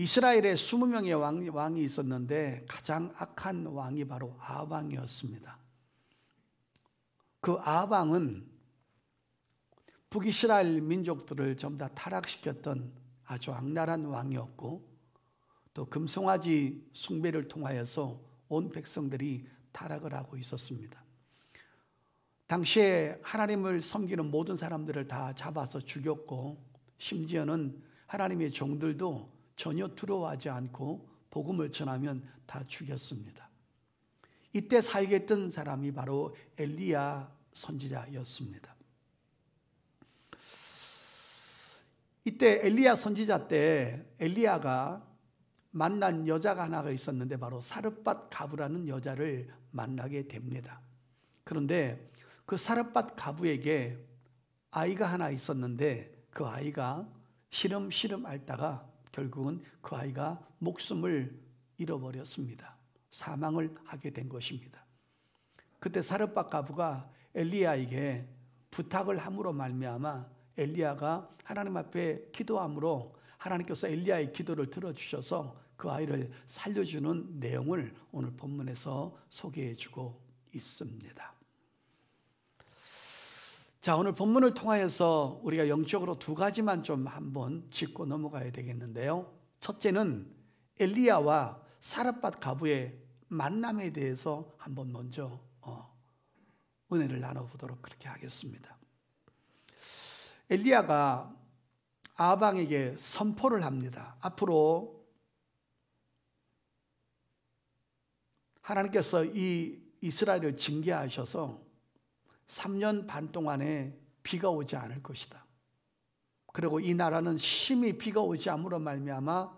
이스라엘에 20명의 왕이 있었는데 가장 악한 왕이 바로 아합 왕이었습니다. 그 아합 왕은 북이스라엘 민족들을 전부 다 타락시켰던 아주 악랄한 왕이었고, 또 금송아지 숭배를 통하여서 온 백성들이 타락을 하고 있었습니다. 당시에 하나님을 섬기는 모든 사람들을 다 잡아서 죽였고, 심지어는 하나님의 종들도 전혀 두려워하지 않고 복음을 전하면 다 죽였습니다. 이때 살겠던 사람이 바로 엘리야 선지자였습니다. 이때 엘리야 선지자 때 엘리야가 만난 여자가 하나가 있었는데 바로 사르밧 가부라는 여자를 만나게 됩니다. 그런데 그 사르밧 가부에게 아이가 하나 있었는데 그 아이가 시름시름 앓다가 결국은 그 아이가 목숨을 잃어버렸습니다. 사망을 하게 된 것입니다. 그때 사르밧 가부가 엘리야에게 부탁을 함으로 말미암아 엘리야가 하나님 앞에 기도함으로 하나님께서 엘리야의 기도를 들어주셔서 그 아이를 살려주는 내용을 오늘 본문에서 소개해주고 있습니다. 자, 오늘 본문을 통하여서 우리가 영적으로 두 가지만 좀 한번 짚고 넘어가야 되겠는데요. 첫째는 엘리야와 사르밧 가부의 만남에 대해서 한번 먼저 은혜를 나눠보도록 그렇게 하겠습니다. 엘리야가 아합 왕에게 선포를 합니다. 앞으로 하나님께서 이 이스라엘을 징계하셔서 3년 반 동안에 비가 오지 않을 것이다. 그리고 이 나라는 심히 비가 오지 않으로 말미암아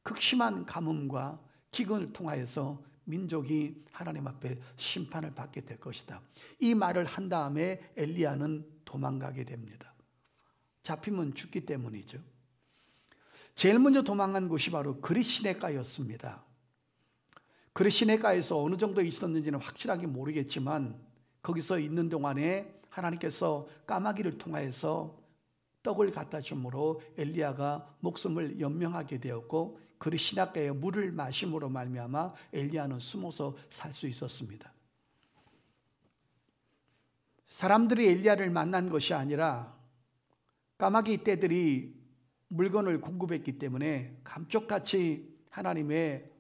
극심한 가뭄과 기근을 통하여서 민족이 하나님 앞에 심판을 받게 될 것이다. 이 말을 한 다음에 엘리야는 도망가게 됩니다. 잡히면 죽기 때문이죠. 제일 먼저 도망간 곳이 바로 그릿시네가였습니다. 그릿시네가에서 어느 정도 있었는지는 확실하게 모르겠지만 거기서 있는 동안에 하나님께서 까마귀를 통하여서 떡을 갖다 주므로 엘리야가 목숨을 연명하게 되었고, 그릿시네가의 물을 마심으로 말미암아 엘리야는 숨어서 살 수 있었습니다. 사람들이 엘리야를 만난 것이 아니라 까마귀 떼들이 물건을 공급했기 때문에 감쪽같이 하나님의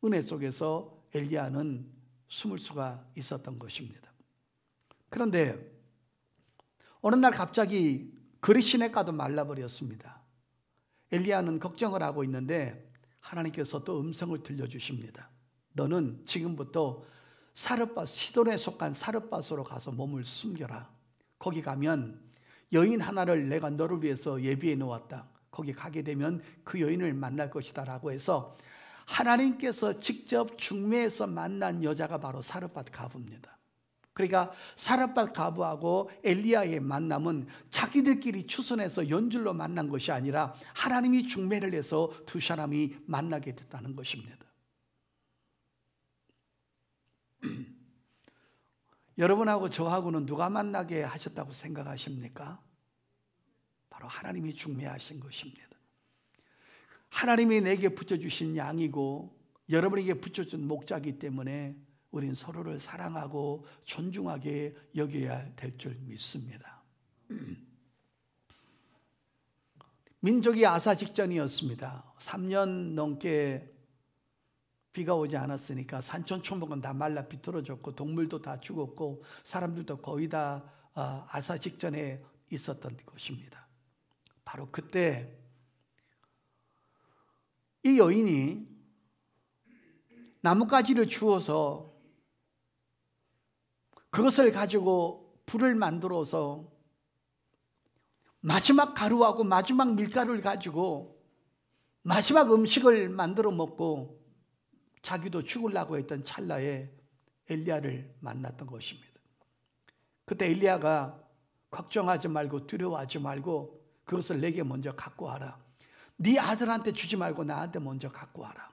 은혜 속에서 엘리야는 숨을 수가 있었던 것입니다. 그런데 어느 날 갑자기 그릿시네가도 말라버렸습니다. 엘리야는 걱정을 하고 있는데 하나님께서 또 음성을 들려주십니다. 너는 지금부터 시돈에 속한 사르밧으로 가서 몸을 숨겨라. 거기 가면 여인 하나를 내가 너를 위해서 예비해 놓았다. 거기 가게 되면 그 여인을 만날 것이다 라고 해서 하나님께서 직접 중매에서 만난 여자가 바로 사르밧 가부입니다. 그러니까 사르밧 가부하고 엘리야의 만남은 자기들끼리 추선해서 연줄로 만난 것이 아니라 하나님이 중매를 해서 두 사람이 만나게 됐다는 것입니다. 여러분하고 저하고는 누가 만나게 하셨다고 생각하십니까? 바로 하나님이 중매하신 것입니다. 하나님이 내게 붙여주신 양이고 여러분에게 붙여준 목자이기 때문에 우린 서로를 사랑하고 존중하게 여겨야 될 줄 믿습니다. 민족이 아사 직전이었습니다. 3년 넘게 비가 오지 않았으니까 산천초목은 다 말라 비틀어졌고 동물도 다 죽었고 사람들도 거의 다 아사 직전에 있었던 것입니다. 바로 그때 이 여인이 나뭇가지를 주워서 그것을 가지고 불을 만들어서 마지막 가루하고 마지막 밀가루를 가지고 마지막 음식을 만들어 먹고 자기도 죽으려고 했던 찰나에 엘리야를 만났던 것입니다. 그때 엘리야가 걱정하지 말고 두려워하지 말고 그것을 내게 먼저 갖고 와라. 네 아들한테 주지 말고 나한테 먼저 갖고 와라.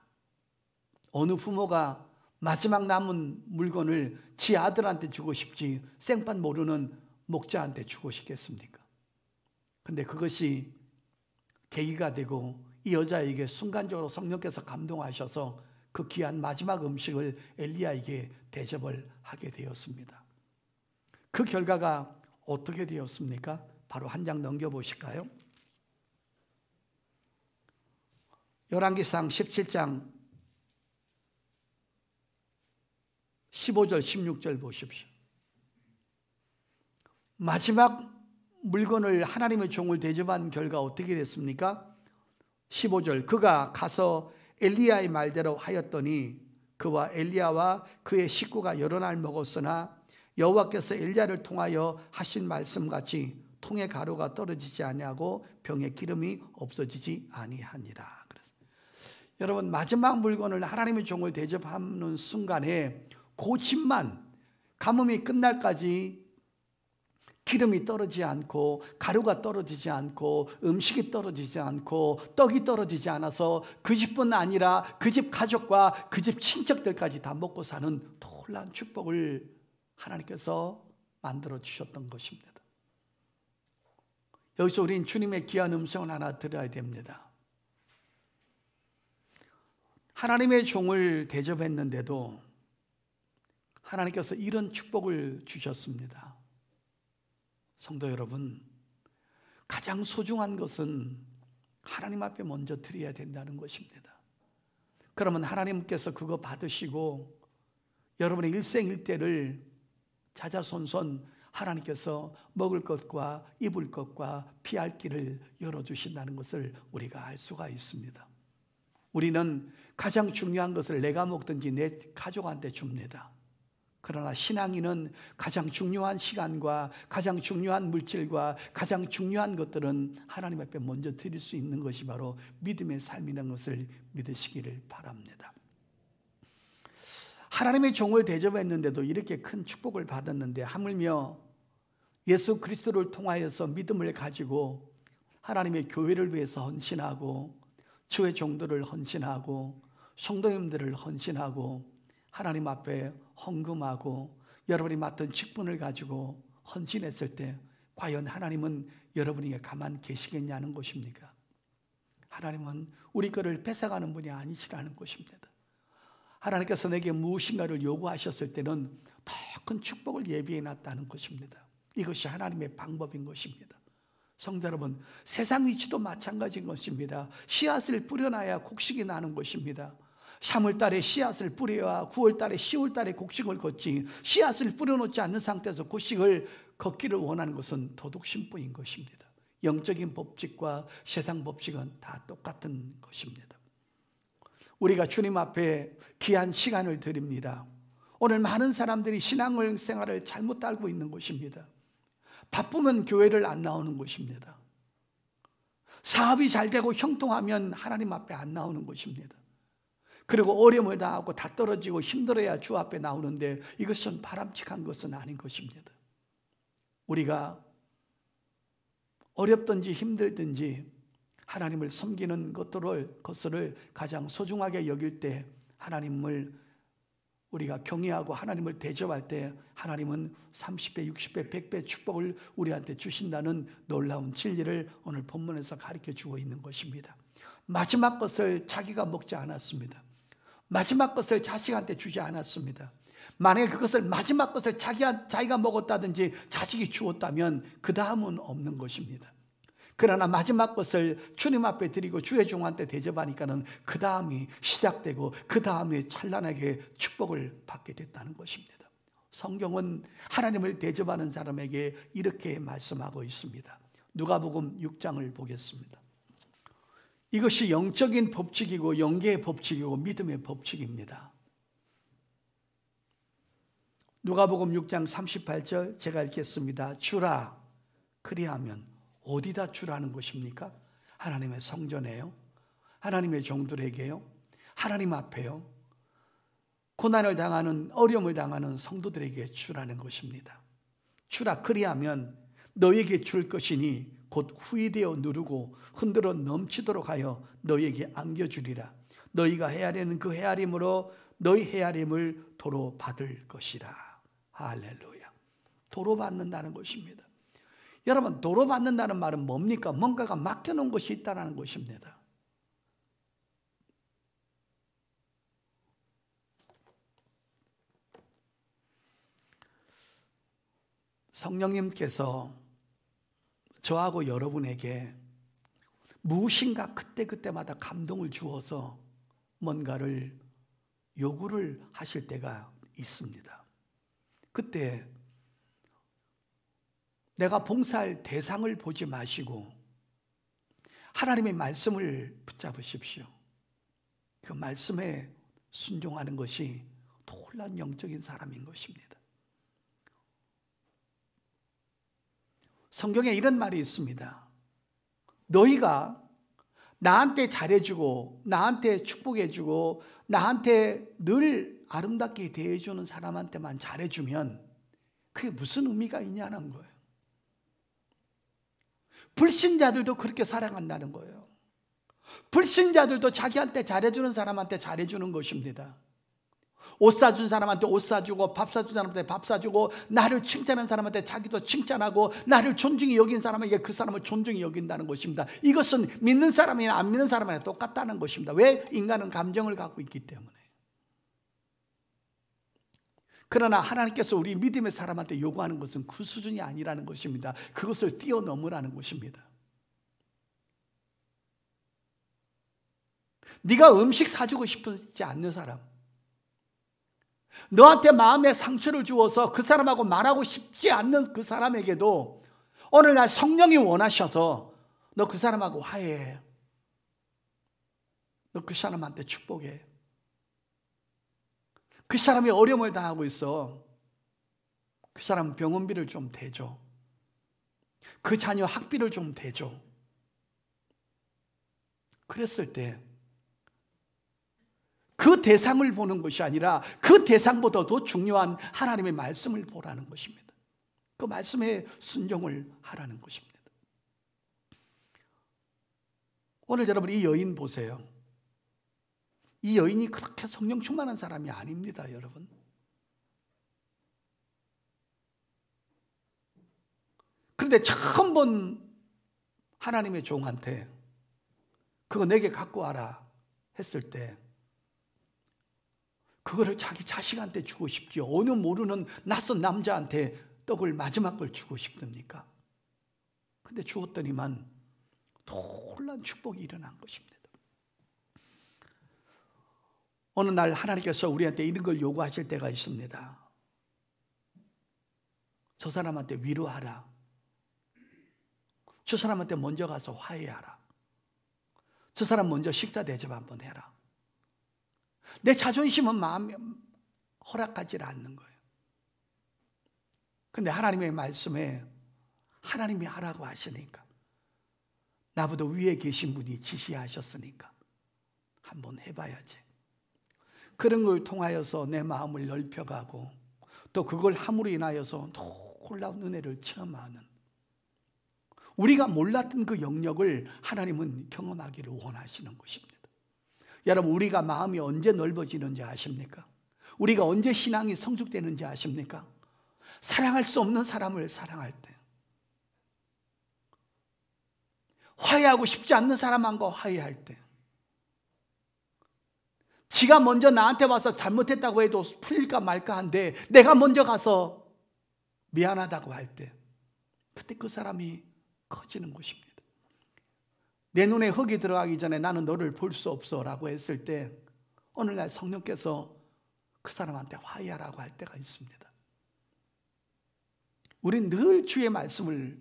어느 부모가 마지막 남은 물건을 지 아들한테 주고 싶지 생판 모르는 목자한테 주고 싶겠습니까? 근데 그것이 계기가 되고 이 여자에게 순간적으로 성령께서 감동하셔서 그 귀한 마지막 음식을 엘리야에게 대접을 하게 되었습니다. 그 결과가 어떻게 되었습니까? 바로 한 장 넘겨보실까요? 열왕기상 17장 15절 16절 보십시오. 마지막 물건을 하나님의 종을 대접한 결과 어떻게 됐습니까? 15절 그가 가서 엘리야의 말대로 하였더니 그와 엘리야와 그의 식구가 여러 날 먹었으나 여호와께서 엘리야를 통하여 하신 말씀같이 통에 가루가 떨어지지 아니하고 병에 기름이 없어지지 아니하니라. 여러분, 마지막 물건을 하나님의 종을 대접하는 순간에 그 집만 가뭄이 끝날까지 기름이 떨어지지 않고 가루가 떨어지지 않고 음식이 떨어지지 않고 떡이 떨어지지 않아서 그 집뿐 아니라 그 집 가족과 그 집 친척들까지 다 먹고 사는 놀라운 축복을 하나님께서 만들어 주셨던 것입니다. 여기서 우린 주님의 귀한 음성을 하나 들어야 됩니다. 하나님의 종을 대접했는데도 하나님께서 이런 축복을 주셨습니다. 성도 여러분, 가장 소중한 것은 하나님 앞에 먼저 드려야 된다는 것입니다. 그러면 하나님께서 그거 받으시고 여러분의 일생일대를 자자손손 하나님께서 먹을 것과 입을 것과 피할 길을 열어주신다는 것을 우리가 알 수가 있습니다. 우리는 가장 중요한 것을 내가 먹든지 내 가족한테 줍니다. 그러나 신앙인은 가장 중요한 시간과 가장 중요한 물질과 가장 중요한 것들은 하나님 앞에 먼저 드릴 수 있는 것이 바로 믿음의 삶이라는 것을 믿으시기를 바랍니다. 하나님의 종을 대접했는데도 이렇게 큰 축복을 받았는데 하물며 예수 그리스도를 통하여서 믿음을 가지고 하나님의 교회를 위해서 헌신하고 주의 종들을 헌신하고 성도님들을 헌신하고 하나님 앞에 헌금하고 여러분이 맡은 직분을 가지고 헌신했을 때 과연 하나님은 여러분에게 가만 계시겠냐는 것입니까? 하나님은 우리 거를 뺏어가는 분이 아니시라는 것입니다. 하나님께서 내게 무엇인가를 요구하셨을 때는 더 큰 축복을 예비해 놨다는 것입니다. 이것이 하나님의 방법인 것입니다. 성도 여러분, 세상 위치도 마찬가지인 것입니다. 씨앗을 뿌려놔야 곡식이 나는 것입니다. 3월달에 씨앗을 뿌려야 9월달에 10월달에 곡식을 걷지, 씨앗을 뿌려놓지 않는 상태에서 곡식을 걷기를 원하는 것은 도둑심뿐인 것입니다. 영적인 법칙과 세상 법칙은 다 똑같은 것입니다. 우리가 주님 앞에 귀한 시간을 드립니다. 오늘 많은 사람들이 신앙생활을 잘못 알고 있는 것입니다. 바쁘면 교회를 안 나오는 것입니다. 사업이 잘 되고 형통하면 하나님 앞에 안 나오는 것입니다. 그리고 어려움을 당하고 다 떨어지고 힘들어야 주 앞에 나오는데 이것은 바람직한 것은 아닌 것입니다. 우리가 어렵든지 힘들든지 하나님을 섬기는 것들을 가장 소중하게 여길 때 하나님을 우리가 경외하고 하나님을 대접할 때 하나님은 30배, 60배, 100배 축복을 우리한테 주신다는 놀라운 진리를 오늘 본문에서 가르쳐 주고 있는 것입니다. 마지막 것을 자기가 먹지 않았습니다. 마지막 것을 자식한테 주지 않았습니다. 만약에 그것을 마지막 것을 자기가 먹었다든지 자식이 주었다면 그 다음은 없는 것입니다. 그러나 마지막 것을 주님 앞에 드리고 주의 종한테 대접하니까는 그 다음이 시작되고 그 다음에 찬란하게 축복을 받게 됐다는 것입니다. 성경은 하나님을 대접하는 사람에게 이렇게 말씀하고 있습니다. 누가복음 6장을 보겠습니다. 이것이 영적인 법칙이고 영계의 법칙이고 믿음의 법칙입니다. 누가복음 6장 38절 제가 읽겠습니다. 주라 그리하면 어디다 주라는 것입니까? 하나님의 성전에요? 하나님의 종들에게요? 하나님 앞에요? 고난을 당하는 어려움을 당하는 성도들에게 주라는 것입니다. 주라 그리하면 너에게 줄 것이니 곧 후이되어 누르고 흔들어 넘치도록 하여 너에게 안겨주리라. 너희가 헤아리는 그 헤아림으로 너희 헤아림을 도로 받을 것이라. 할렐루야. 도로 받는다는 것입니다. 여러분, 도로 받는다는 말은 뭡니까? 뭔가가 맡겨놓은 것이 있다는 것입니다. 성령님께서 저하고 여러분에게 무엇인가 그때그때마다 감동을 주어서 뭔가를 요구를 하실 때가 있습니다. 그때 내가 봉사할 대상을 보지 마시고 하나님의 말씀을 붙잡으십시오. 그 말씀에 순종하는 것이 놀라운 영적인 사람인 것입니다. 성경에 이런 말이 있습니다. 너희가 나한테 잘해주고 나한테 축복해주고 나한테 늘 아름답게 대해주는 사람한테만 잘해주면 그게 무슨 의미가 있냐는 거예요. 불신자들도 그렇게 사랑한다는 거예요. 불신자들도 자기한테 잘해주는 사람한테 잘해주는 것입니다. 옷 사준 사람한테 옷 사주고 밥 사준 사람한테 밥 사주고 나를 칭찬한 사람한테 자기도 칭찬하고 나를 존중히 여긴 사람에게 그 사람을 존중히 여긴다는 것입니다. 이것은 믿는 사람이나 안 믿는 사람이나 똑같다는 것입니다. 왜? 인간은 감정을 갖고 있기 때문에. 그러나 하나님께서 우리 믿음의 사람한테 요구하는 것은 그 수준이 아니라는 것입니다. 그것을 뛰어넘으라는 것입니다. 네가 음식 사주고 싶지 않는 사람, 너한테 마음에 상처를 주어서 그 사람하고 말하고 싶지 않는 그 사람에게도 오늘날 성령이 원하셔서 너 그 사람하고 화해해. 너 그 사람한테 축복해. 그 사람이 어려움을 당하고 있어. 그 사람 병원비를 좀 대줘. 그 자녀 학비를 좀 대줘. 그랬을 때 그 대상을 보는 것이 아니라 그 대상보다 더 중요한 하나님의 말씀을 보라는 것입니다. 그 말씀에 순종을 하라는 것입니다. 오늘 여러분 이 여인 보세요. 이 여인이 그렇게 성령 충만한 사람이 아닙니다, 여러분. 그런데 처음 본 하나님의 종한테 그거 내게 갖고 와라 했을 때 그거를 자기 자식한테 주고 싶지요. 어느 모르는 낯선 남자한테 떡을 마지막 걸 주고 싶습니까? 근데 주었더니만 놀라운 축복이 일어난 것입니다. 어느 날 하나님께서 우리한테 이런 걸 요구하실 때가 있습니다. 저 사람한테 위로하라. 저 사람한테 먼저 가서 화해하라. 저 사람 먼저 식사 대접 한번 해라. 내 자존심은 마음에 허락하지 않는 거예요. 근데 하나님의 말씀에 하나님이 하라고 하시니까, 나보다 위에 계신 분이 지시하셨으니까 한번 해봐야지. 그런 걸 통하여서 내 마음을 넓혀가고 또 그걸 함으로 인하여서 놀라운 은혜를 체험하는, 우리가 몰랐던 그 영역을 하나님은 경험하기를 원하시는 것입니다. 여러분, 우리가 마음이 언제 넓어지는지 아십니까? 우리가 언제 신앙이 성숙되는지 아십니까? 사랑할 수 없는 사람을 사랑할 때, 화해하고 싶지 않는 사람과 화해할 때, 지가 먼저 나한테 와서 잘못했다고 해도 풀릴까 말까 한데 내가 먼저 가서 미안하다고 할 때, 그때 그 사람이 커지는 것입니다. 내 눈에 흙이 들어가기 전에 나는 너를 볼 수 없어 라고 했을 때 오늘날 성령께서 그 사람한테 화해하라고 할 때가 있습니다. 우린 늘 주의 말씀을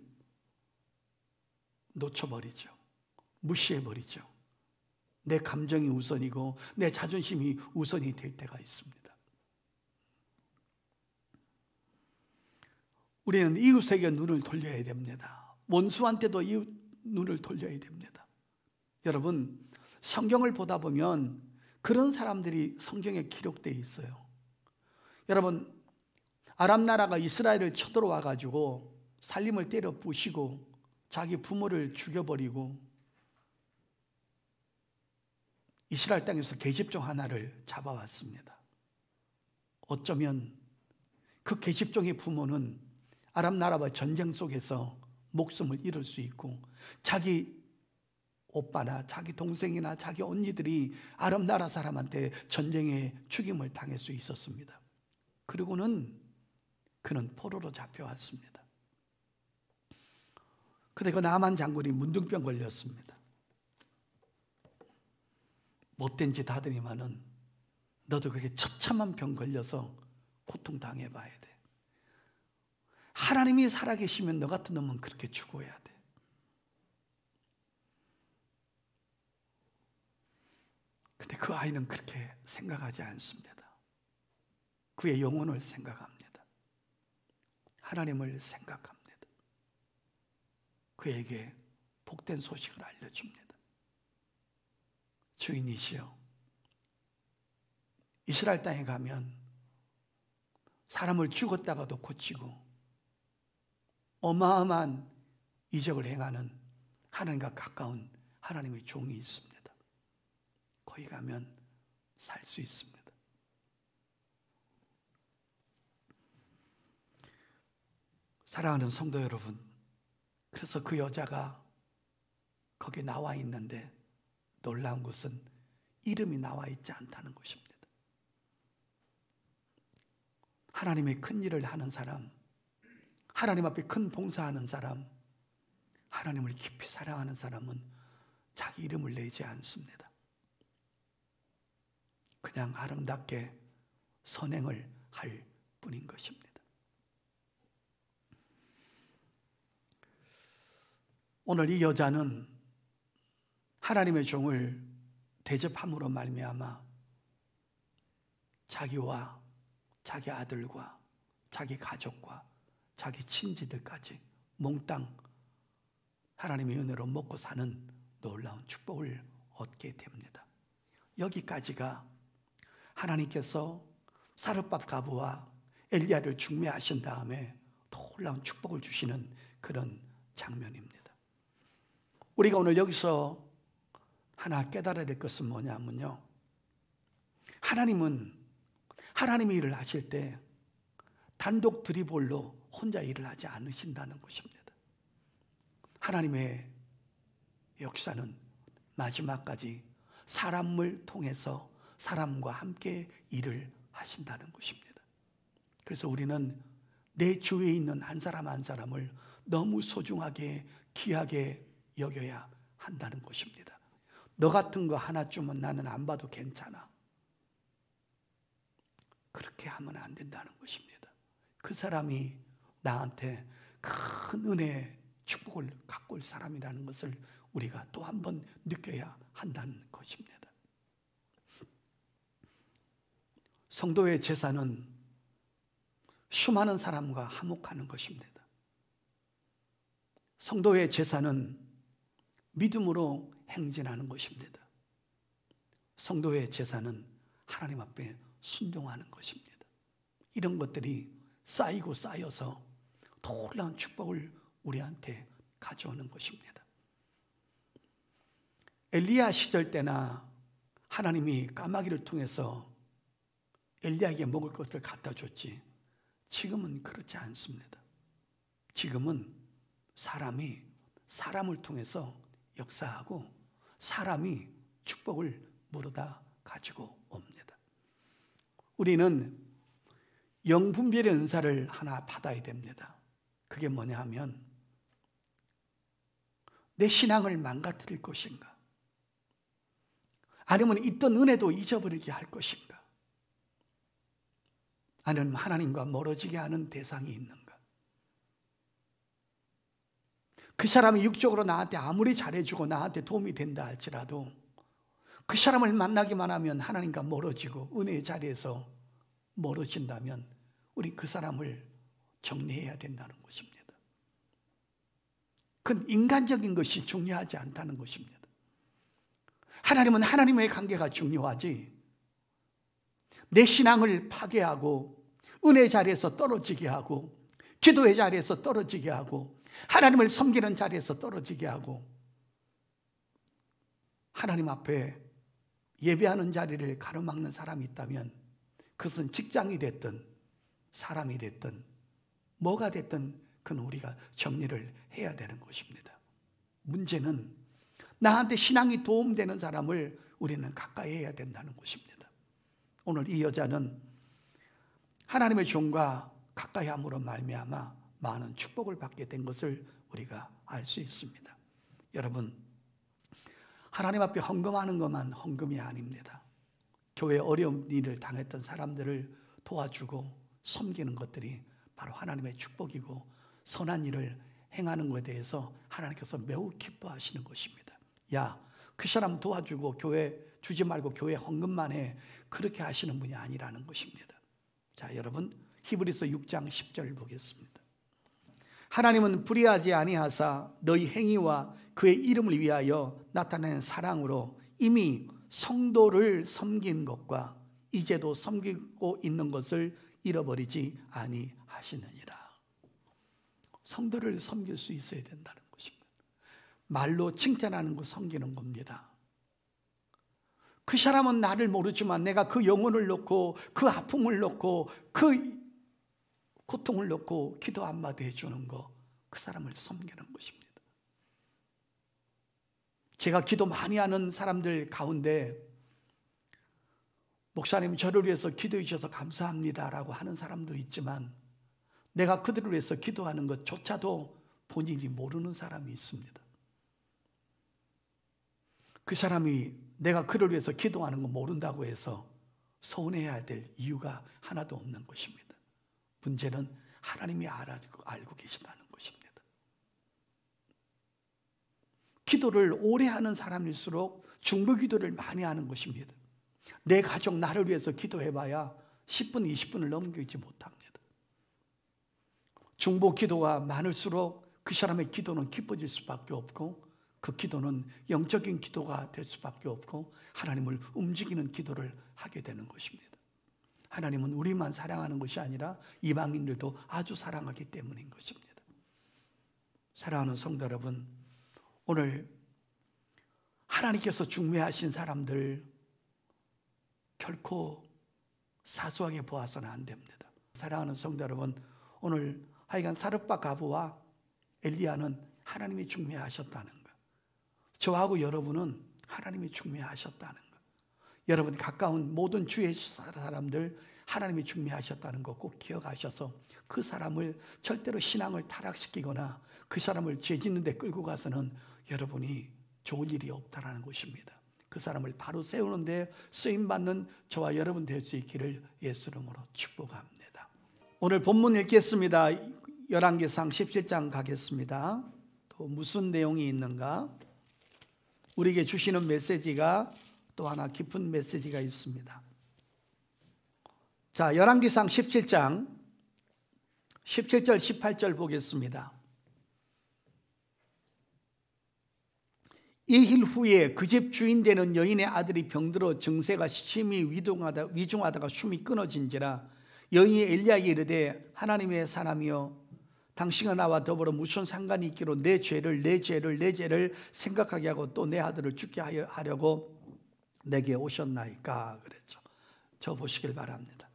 놓쳐버리죠. 무시해버리죠. 내 감정이 우선이고 내 자존심이 우선이 될 때가 있습니다. 우리는 이웃에게 눈을 돌려야 됩니다. 원수한테도 이웃 눈을 돌려야 됩니다. 여러분, 성경을 보다 보면 그런 사람들이 성경에 기록되어 있어요. 여러분, 아람 나라가 이스라엘을 쳐들어와 가지고 살림을 때려 부시고 자기 부모를 죽여버리고 이스라엘 땅에서 계집종 하나를 잡아왔습니다. 어쩌면 그 계집종의 부모는 아람 나라와 전쟁 속에서 목숨을 잃을 수 있고 자기 오빠나 자기 동생이나 자기 언니들이 아람 나라 사람한테 전쟁에 죽임을 당할 수 있었습니다. 그리고는 그는 포로로 잡혀왔습니다. 근데 그 나만 장군이 문둥병 걸렸습니다. 못된 짓 하더니만은 너도 그렇게 처참한 병 걸려서 고통당해봐야 돼. 하나님이 살아계시면 너 같은 놈은 그렇게 죽어야 돼. 근데 그 아이는 그렇게 생각하지 않습니다. 그의 영혼을 생각합니다. 하나님을 생각합니다. 그에게 복된 소식을 알려줍니다. 주인이시여, 이스라엘 땅에 가면 사람을 죽었다가도 고치고 어마어마한 이적을 행하는 하나님과 가까운 하나님의 종이 있습니다. 거기 가면 살 수 있습니다. 사랑하는 성도 여러분, 그래서 그 여자가 거기 나와 있는데 놀라운 것은 이름이 나와 있지 않다는 것입니다. 하나님의 큰 일을 하는 사람, 하나님 앞에 큰 봉사하는 사람, 하나님을 깊이 사랑하는 사람은 자기 이름을 내지 않습니다. 그냥 아름답게 선행을 할 뿐인 것입니다. 오늘 이 여자는 하나님의 종을 대접함으로 말미암아 자기와 자기 아들과 자기 가족과 자기 친지들까지 몽땅 하나님의 은혜로 먹고 사는 놀라운 축복을 얻게 됩니다. 여기까지가 하나님께서 사르밧 과부와 엘리야를 중매하신 다음에 놀라운 축복을 주시는 그런 장면입니다. 우리가 오늘 여기서 하나 깨달아야 될 것은 뭐냐면요, 하나님은 하나님의 일을 하실 때 단독 드리블로 혼자 일을 하지 않으신다는 것입니다. 하나님의 역사는 마지막까지 사람을 통해서 사람과 함께 일을 하신다는 것입니다. 그래서 우리는 내 주위에 있는 한 사람 한 사람을 너무 소중하게 귀하게 여겨야 한다는 것입니다. 너 같은 거 하나쯤은 나는 안 봐도 괜찮아. 그렇게 하면 안 된다는 것입니다. 그 사람이 나한테 큰 은혜의 축복을 갖고 올 사람이라는 것을 우리가 또 한 번 느껴야 한다는 것입니다. 성도의 제사는 수많은 사람과 화목하는 것입니다. 성도의 제사는 믿음으로 행진하는 것입니다. 성도의 제사는 하나님 앞에 순종하는 것입니다. 이런 것들이 쌓이고 쌓여서 놀라운 축복을 우리한테 가져오는 것입니다. 엘리야 시절 때나 하나님이 까마귀를 통해서 엘리야에게 먹을 것을 갖다 줬지, 지금은 그렇지 않습니다. 지금은 사람이 사람을 통해서 역사하고 사람이 축복을 물어다 가지고 옵니다. 우리는 영분별의 은사를 하나 받아야 됩니다. 그게 뭐냐 하면 내 신앙을 망가뜨릴 것인가, 아니면 있던 은혜도 잊어버리게 할 것인가, 아니면 하나님과 멀어지게 하는 대상이 있는가. 그 사람이 육적으로 나한테 아무리 잘해주고 나한테 도움이 된다 할지라도 그 사람을 만나기만 하면 하나님과 멀어지고 은혜의 자리에서 멀어진다면 우리 그 사람을 정리해야 된다는 것입니다. 그건 인간적인 것이 중요하지 않다는 것입니다. 하나님은 하나님의 관계가 중요하지, 내 신앙을 파괴하고 은혜의 자리에서 떨어지게 하고 기도의 자리에서 떨어지게 하고 하나님을 섬기는 자리에서 떨어지게 하고 하나님 앞에 예배하는 자리를 가로막는 사람이 있다면 그것은 직장이 됐든 사람이 됐든 뭐가 됐든 그건 우리가 정리를 해야 되는 것입니다. 문제는 나한테 신앙이 도움되는 사람을 우리는 가까이 해야 된다는 것입니다. 오늘 이 여자는 하나님의 종과 가까이 함으로 말미암아 많은 축복을 받게 된 것을 우리가 알 수 있습니다. 여러분, 하나님 앞에 헌금하는 것만 헌금이 아닙니다. 교회 어려운 일을 당했던 사람들을 도와주고 섬기는 것들이 바로 하나님의 축복이고 선한 일을 행하는 것에 대해서 하나님께서 매우 기뻐하시는 것입니다. 야, 그 사람 도와주고 교회 주지 말고 교회 헌금만 해. 그렇게 하시는 분이 아니라는 것입니다. 자, 여러분, 히브리서 6장 10절 보겠습니다. 하나님은 불의하지 아니하사 너희 행위와 그의 이름을 위하여 나타낸 사랑으로 이미 성도를 섬긴 것과 이제도 섬기고 있는 것을 잃어버리지 아니하시느니라. 성도를 섬길 수 있어야 된다는 것입니다. 말로 칭찬하는 거 섬기는 겁니다. 그 사람은 나를 모르지만 내가 그 영혼을 놓고 그 아픔을 놓고 그 고통을 놓고 기도 한마디 해주는 거, 그 사람을 섬기는 것입니다. 제가 기도 많이 하는 사람들 가운데 목사님 저를 위해서 기도해 주셔서 감사합니다라고 하는 사람도 있지만 내가 그들을 위해서 기도하는 것조차도 본인이 모르는 사람이 있습니다. 그 사람이 내가 그를 위해서 기도하는 거 모른다고 해서 서운해야 될 이유가 하나도 없는 것입니다. 문제는 하나님이 알고 계신다는 것입니다. 기도를 오래 하는 사람일수록 중보 기도를 많이 하는 것입니다. 내 가족 나를 위해서 기도해봐야 10분, 20분을 넘기지 못합니다. 중보 기도가 많을수록 그 사람의 기도는 깊어질 수밖에 없고 그 기도는 영적인 기도가 될 수밖에 없고 하나님을 움직이는 기도를 하게 되는 것입니다. 하나님은 우리만 사랑하는 것이 아니라 이방인들도 아주 사랑하기 때문인 것입니다. 사랑하는 성도 여러분, 오늘 하나님께서 중매하신 사람들 결코 사소하게 보아서는 안 됩니다. 사랑하는 성도 여러분, 오늘 하여간 사르밧 과부와 엘리야는 하나님이 중매하셨다는 것, 저하고 여러분은 하나님이 중매하셨다는 것, 여러분 가까운 모든 주의 사람들 하나님이 중매하셨다는 것 꼭 기억하셔서 그 사람을 절대로 신앙을 타락시키거나 그 사람을 죄 짓는 데 끌고 가서는 여러분이 좋은 일이 없다라는 것입니다. 그 사람을 바로 세우는 데 쓰임받는 저와 여러분 될 수 있기를 예수 이름으로 축복합니다. 오늘 본문 읽겠습니다. 열왕기상 17장 가겠습니다. 또 무슨 내용이 있는가? 우리에게 주시는 메시지가 또 하나 깊은 메시지가 있습니다. 자, 열왕기상 17장 17절 18절 보겠습니다. 이 일 후에 그 집 주인 되는 여인의 아들이 병들어 증세가 심히 위중하다가 숨이 끊어진지라 여인이 엘리야에게 이르되 하나님의 사람이여 당신과 나와 더불어 무슨 상관이 있기로 내 죄를 생각하게 하고 또 내 아들을 죽게 하려고 내게 오셨나이까 그랬죠. 저 보시길 바랍니다.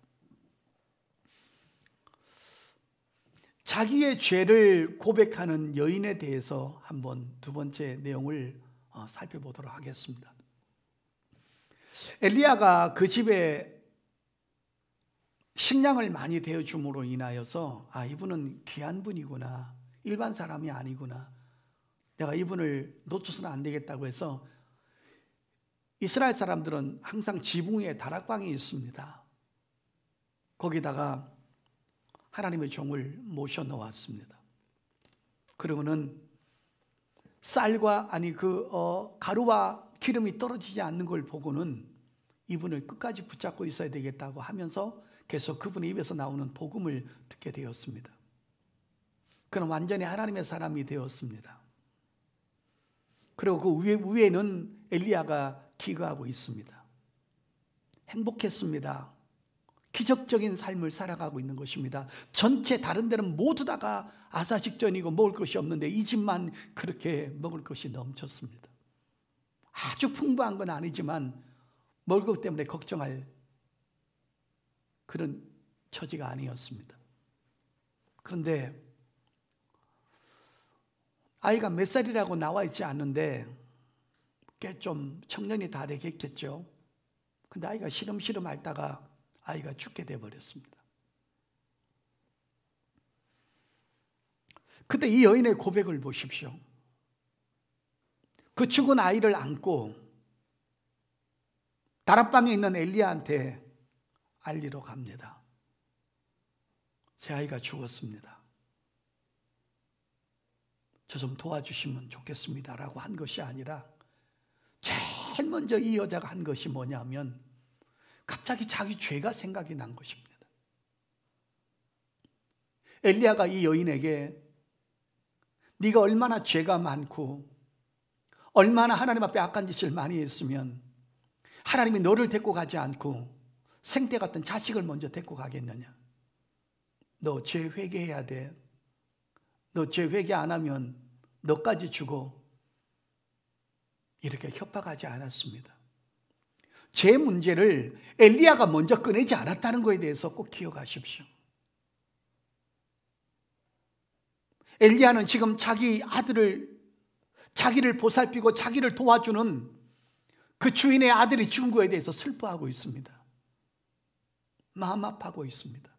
자기의 죄를 고백하는 여인에 대해서 한번 두 번째 내용을 살펴보도록 하겠습니다. 엘리야가 그 집에 식량을 많이 대어줌으로 인하여서 이분은 귀한 분이구나, 일반 사람이 아니구나, 내가 이분을 놓쳐서는 안 되겠다고 해서 이스라엘 사람들은 항상 지붕 위에 다락방이 있습니다. 거기다가 하나님의 종을 모셔 놓았습니다. 그리고는 쌀과 가루와 기름이 떨어지지 않는 걸 보고는 이분을 끝까지 붙잡고 있어야 되겠다고 하면서 계속 그분의 입에서 나오는 복음을 듣게 되었습니다. 그는 완전히 하나님의 사람이 되었습니다. 그리고 그 위에는 엘리야가 기거하고 있습니다. 행복했습니다. 기적적인 삶을 살아가고 있는 것입니다. 전체 다른 데는 모두 다가 아사식전이고 먹을 것이 없는데 이 집만 그렇게 먹을 것이 넘쳤습니다. 아주 풍부한 건 아니지만 먹을 것 때문에 걱정할 그런 처지가 아니었습니다. 그런데 아이가 몇 살이라고 나와 있지 않는데 꽤 좀 청년이 다 되겠겠죠. 근데 아이가 시름시름 앓다가 아이가 죽게 되어버렸습니다. 그때 이 여인의 고백을 보십시오. 그 죽은 아이를 안고 다락방에 있는 엘리야한테 알리러 갑니다. 제 아이가 죽었습니다. 저 좀 도와주시면 좋겠습니다 라고 한 것이 아니라 제일 먼저 이 여자가 한 것이 뭐냐면 갑자기 자기 죄가 생각이 난 것입니다. 엘리야가 이 여인에게 네가 얼마나 죄가 많고 얼마나 하나님 앞에 악한 짓을 많이 했으면 하나님이 너를 데리고 가지 않고 생태 같은 자식을 먼저 데리고 가겠느냐. 너 죄 회개해야 돼. 너 죄 회개 안 하면 너까지 죽어. 이렇게 협박하지 않았습니다. 죄 문제를 엘리야가 먼저 꺼내지 않았다는 것에 대해서 꼭 기억하십시오. 엘리야는 지금 자기 아들을, 자기를 보살피고 자기를 도와주는 그 주인의 아들이 죽은 것에 대해서 슬퍼하고 있습니다. 마음 아파하고 있습니다.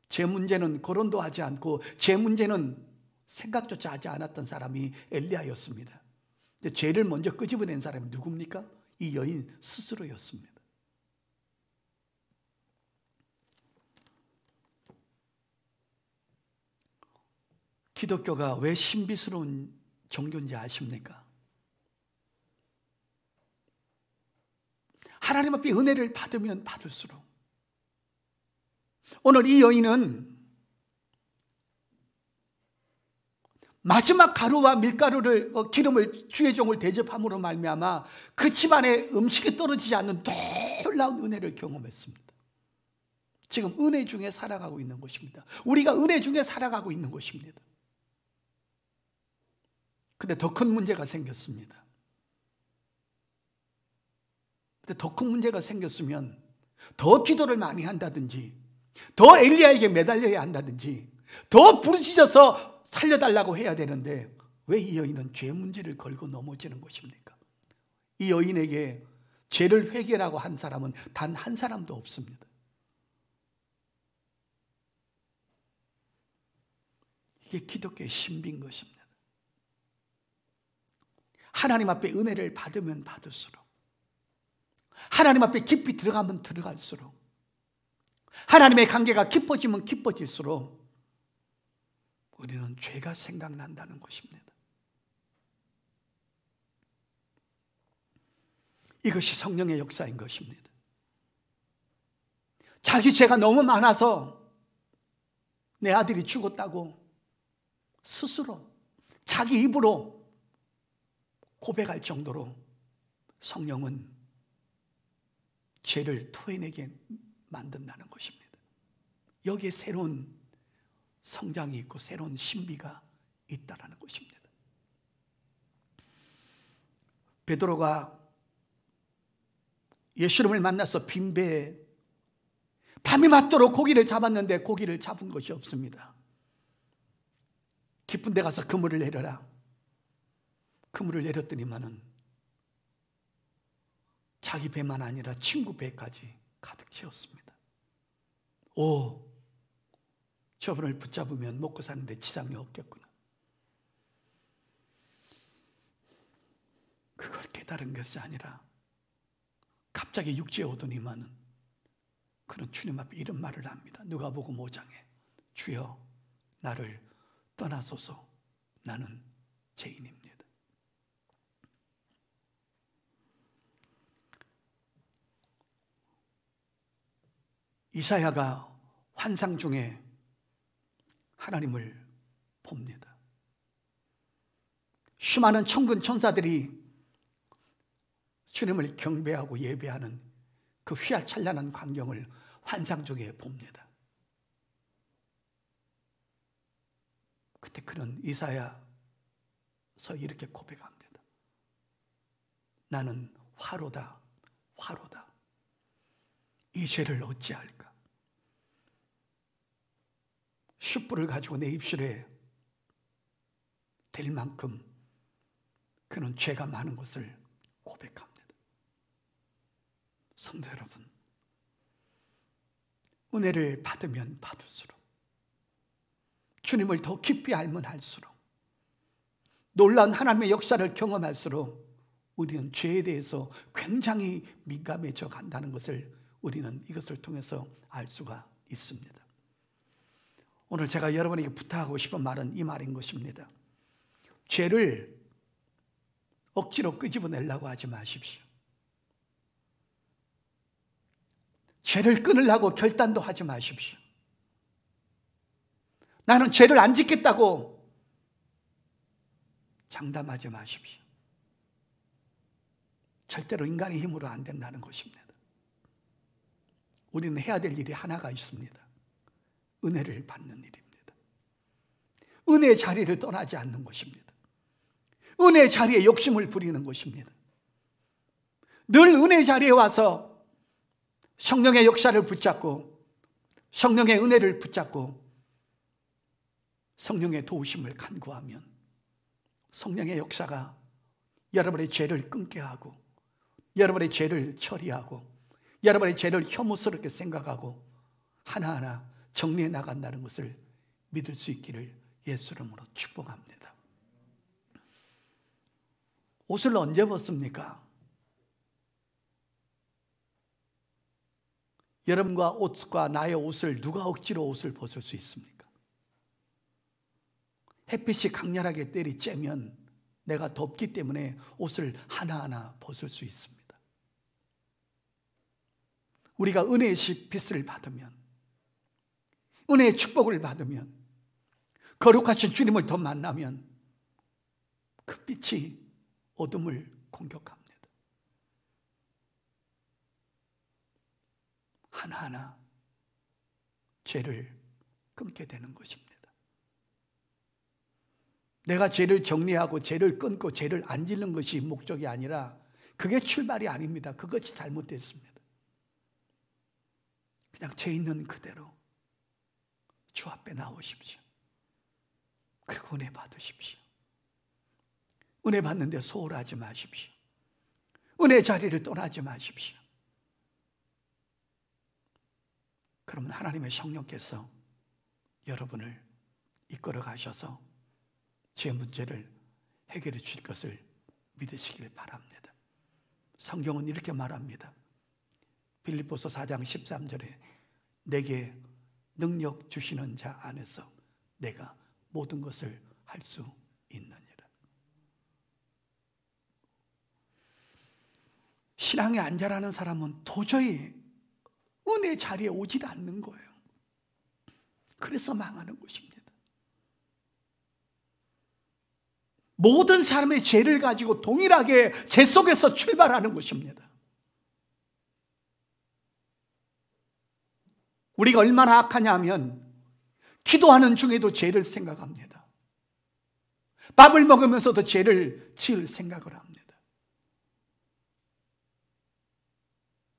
제 문제는 거론도 하지 않고 제 문제는 생각조차 하지 않았던 사람이 엘리야였습니다. 근데 죄를 먼저 끄집어낸 사람이 누굽니까? 이 여인 스스로였습니다. 기독교가 왜 신비스러운 종교인지 아십니까? 하나님 앞에 은혜를 받으면 받을수록, 오늘 이 여인은 마지막 가루와 밀가루를 기름을 주의 종을 대접함으로 말미암아 그 집안에 음식이 떨어지지 않는 놀라운 은혜를 경험했습니다. 지금 은혜 중에 살아가고 있는 것입니다. 우리가 은혜 중에 살아가고 있는 것입니다. 근데 더 큰 문제가 생겼습니다. 근데 더 큰 문제가 생겼으면 더 기도를 많이 한다든지 더 엘리야에게 매달려야 한다든지 더 부르짖어서 살려달라고 해야 되는데 왜 이 여인은 죄 문제를 걸고 넘어지는 것입니까? 이 여인에게 죄를 회개라고 한 사람은 단 한 사람도 없습니다. 이게 기독교의 신비인 것입니다. 하나님 앞에 은혜를 받으면 받을수록, 하나님 앞에 깊이 들어가면 들어갈수록, 하나님의 관계가 깊어지면 깊어질수록 우리는 죄가 생각난다는 것입니다. 이것이 성령의 역사인 것입니다. 자기 죄가 너무 많아서 내 아들이 죽었다고 스스로 자기 입으로 고백할 정도로 성령은 죄를 토해내게 만든다는 것입니다. 여기에 새로운 성장이 있고 새로운 신비가 있다는 것입니다. 베드로가 예수님을 만나서 빈배에 밤이 맞도록 고기를 잡았는데 고기를 잡은 것이 없습니다. 깊은 데 가서 그물을 내려라. 그물을 내렸더니만은 자기 배만 아니라 친구 배까지 가득 채웠습니다. 오, 저분을 붙잡으면 먹고 사는데 지장이 없겠구나. 그걸 깨달은 것이 아니라 갑자기 육지에 오더니만은 그는 주님 앞에 이런 말을 합니다. 누가복음 5장에 주여 나를 떠나소서 나는 죄인입니다. 이사야가 환상 중에 하나님을 봅니다. 수많은 천군 천사들이 주님을 경배하고 예배하는 그 휘황찬란한 광경을 환상 중에 봅니다. 그때 그는 이사야서 이렇게 고백합니다. 나는 화로다, 화로다. 이 죄를 어찌할까? 숯불을 가지고 내 입술에 댈 만큼 그는 죄가 많은 것을 고백합니다. 성도 여러분, 은혜를 받으면 받을수록, 주님을 더 깊이 알면 할수록, 놀라운 하나님의 역사를 경험할수록 우리는 죄에 대해서 굉장히 민감해져 간다는 것을 우리는 이것을 통해서 알 수가 있습니다. 오늘 제가 여러분에게 부탁하고 싶은 말은 이 말인 것입니다. 죄를 억지로 끄집어내려고 하지 마십시오. 죄를 끊으려고 결단도 하지 마십시오. 나는 죄를 안 짓겠다고 장담하지 마십시오. 절대로 인간의 힘으로 안 된다는 것입니다. 우리는 해야 될 일이 하나가 있습니다. 은혜를 받는 일입니다. 은혜의 자리를 떠나지 않는 것입니다. 은혜의 자리에 욕심을 부리는 것입니다. 늘 은혜의 자리에 와서 성령의 역사를 붙잡고, 성령의 은혜를 붙잡고, 성령의 도우심을 간구하면 성령의 역사가 여러분의 죄를 끊게 하고, 여러분의 죄를 처리하고, 여러분의 죄를 혐오스럽게 생각하고 하나하나 정리해 나간다는 것을 믿을 수 있기를 예수 이름으로 축복합니다. 옷을 언제 벗습니까? 여러분과 옷과 나의 옷을 누가 억지로 옷을 벗을 수 있습니까? 햇빛이 강렬하게 때리쬐면 내가 덥기 때문에 옷을 하나하나 벗을 수 있습니다. 우리가 은혜의 빛을 받으면, 은혜의 축복을 받으면, 거룩하신 주님을 더 만나면 그 빛이 어둠을 공격합니다. 하나하나 죄를 끊게 되는 것입니다. 내가 죄를 정리하고 죄를 끊고 죄를 안 짓는 것이 목적이 아니라 그게 출발이 아닙니다. 그것이 잘못됐습니다. 그냥 죄 있는 그대로 주 앞에 나오십시오. 그리고 은혜 받으십시오. 은혜 받는데 소홀하지 마십시오. 은혜 자리를 떠나지 마십시오. 그러면 하나님의 성령께서 여러분을 이끌어 가셔서 제 문제를 해결해 주실 것을 믿으시길 바랍니다. 성경은 이렇게 말합니다. 빌립보서 4장 13절에 내게 능력 주시는 자 안에서 내가 모든 것을 할 수 있느니라. 신앙에 안 자라는 사람은 도저히 은혜 자리에 오질 않는 거예요. 그래서 망하는 것입니다. 모든 사람의 죄를 가지고 동일하게 죄 속에서 출발하는 것입니다. 우리가 얼마나 악하냐 하면 기도하는 중에도 죄를 생각합니다. 밥을 먹으면서도 죄를 지을 생각을 합니다.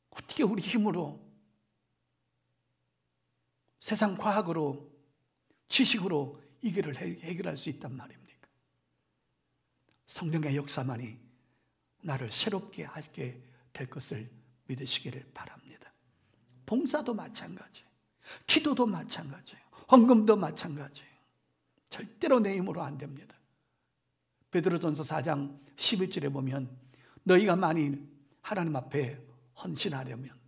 어떻게 우리 힘으로, 세상 과학으로, 지식으로 이 길을 해결할 수 있단 말입니까? 성령의 역사만이 나를 새롭게 하게 될 것을 믿으시기를 바랍니다. 봉사도 마찬가지예요. 기도도 마찬가지예요. 헌금도 마찬가지예요. 절대로 내 힘으로 안 됩니다. 베드로전서 4장 11절에 보면 너희가 만일 하나님 앞에 헌신하려면,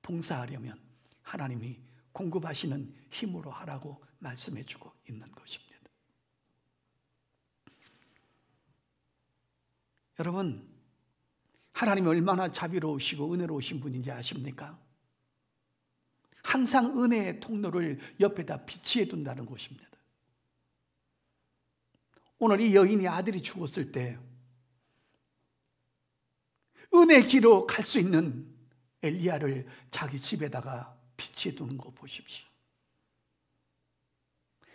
봉사하려면 하나님이 공급하시는 힘으로 하라고 말씀해 주고 있는 것입니다. 여러분, 하나님이 얼마나 자비로우시고 은혜로우신 분인지 아십니까? 항상 은혜의 통로를 옆에다 비치해 둔다는 것입니다. 오늘 이 여인이 아들이 죽었을 때 은혜의 길로 갈 수 있는 엘리야를 자기 집에다가 비치해 두는 거 보십시오.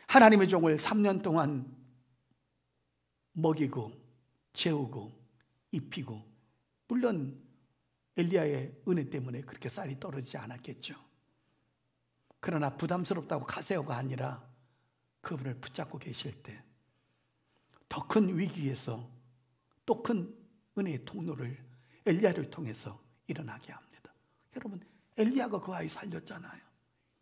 하나님의 종을 3년 동안 먹이고 재우고 입히고, 물론 엘리야의 은혜 때문에 그렇게 쌀이 떨어지지 않았겠죠. 그러나 부담스럽다고 가세요가 아니라 그분을 붙잡고 계실 때 더 큰 위기에서 또 큰 은혜의 통로를 엘리야를 통해서 일어나게 합니다. 여러분, 엘리야가 그 아이 살렸잖아요.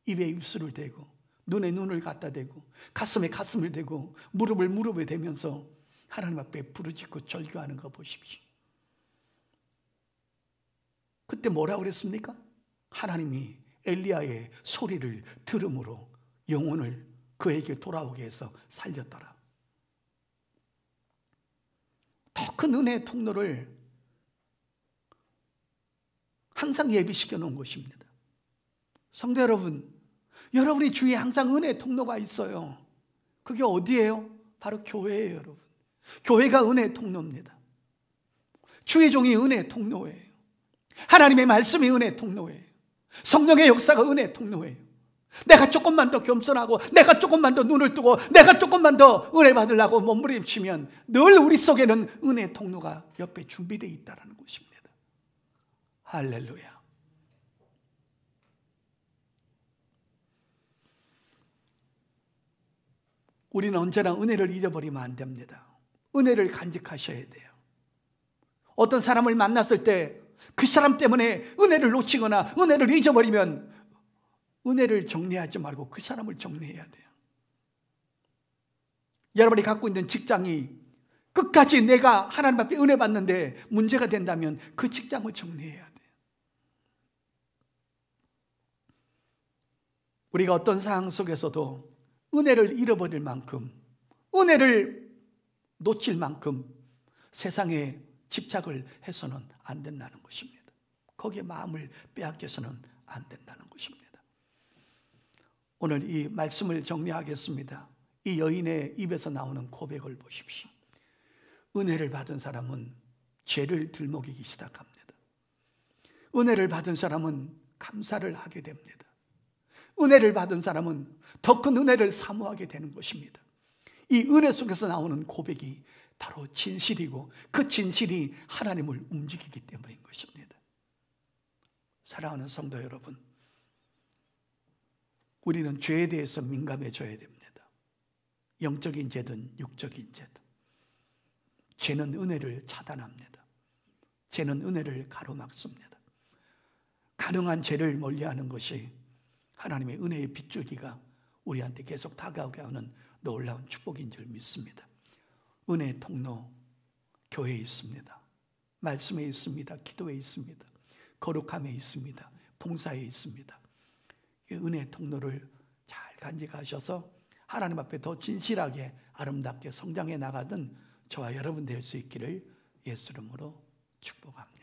입에 입술을 대고 눈에 눈을 갖다 대고 가슴에 가슴을 대고 무릎을 무릎에 대면서 하나님 앞에 부르짖고 절규하는 거 보십시오. 그때 뭐라고 그랬습니까? 하나님이 엘리야의 소리를 들음으로 영혼을 그에게 돌아오게 해서 살렸더라. 더 큰 은혜의 통로를 항상 예비시켜 놓은 것입니다. 성도 여러분, 여러분이 주위에 항상 은혜의 통로가 있어요. 그게 어디예요? 바로 교회예요, 여러분. 교회가 은혜의 통로입니다. 주의 종이 은혜의 통로예요. 하나님의 말씀이 은혜의 통로예요. 성령의 역사가 은혜의 통로예요. 내가 조금만 더 겸손하고 내가 조금만 더 눈을 뜨고 내가 조금만 더 은혜 받으려고 몸부림치면 늘 우리 속에는 은혜의 통로가 옆에 준비되어 있다는 것입니다. 할렐루야. 우리는 언제나 은혜를 잊어버리면 안 됩니다. 은혜를 간직하셔야 돼요. 어떤 사람을 만났을 때 그 사람 때문에 은혜를 놓치거나 은혜를 잊어버리면 은혜를 정리하지 말고 그 사람을 정리해야 돼요. 여러분이 갖고 있는 직장이 끝까지 내가 하나님 앞에 은혜 받는데 문제가 된다면 그 직장을 정리해야 돼요. 우리가 어떤 상황 속에서도 은혜를 잃어버릴 만큼, 은혜를 놓칠 만큼 세상에 집착을 해서는 안 된다는 것입니다. 거기에 마음을 빼앗겨서는 안 된다는 것입니다. 오늘 이 말씀을 정리하겠습니다. 이 여인의 입에서 나오는 고백을 보십시오. 은혜를 받은 사람은 죄를 들먹이기 시작합니다. 은혜를 받은 사람은 감사를 하게 됩니다. 은혜를 받은 사람은 더 큰 은혜를 사모하게 되는 것입니다. 이 은혜 속에서 나오는 고백이 바로 진실이고 그 진실이 하나님을 움직이기 때문인 것입니다. 사랑하는 성도 여러분, 우리는 죄에 대해서 민감해져야 됩니다. 영적인 죄든 육적인 죄든. 죄는 은혜를 차단합니다. 죄는 은혜를 가로막습니다. 가능한 죄를 멀리하는 것이 하나님의 은혜의 빗줄기가 우리한테 계속 다가오게 하는 놀라운 축복인 줄 믿습니다. 은혜의 통로, 교회에 있습니다. 말씀에 있습니다. 기도에 있습니다. 거룩함에 있습니다. 봉사에 있습니다. 은혜의 통로를 잘 간직하셔서 하나님 앞에 더 진실하게 아름답게 성장해 나가던 저와 여러분 될 수 있기를 예수 이름으로 축복합니다.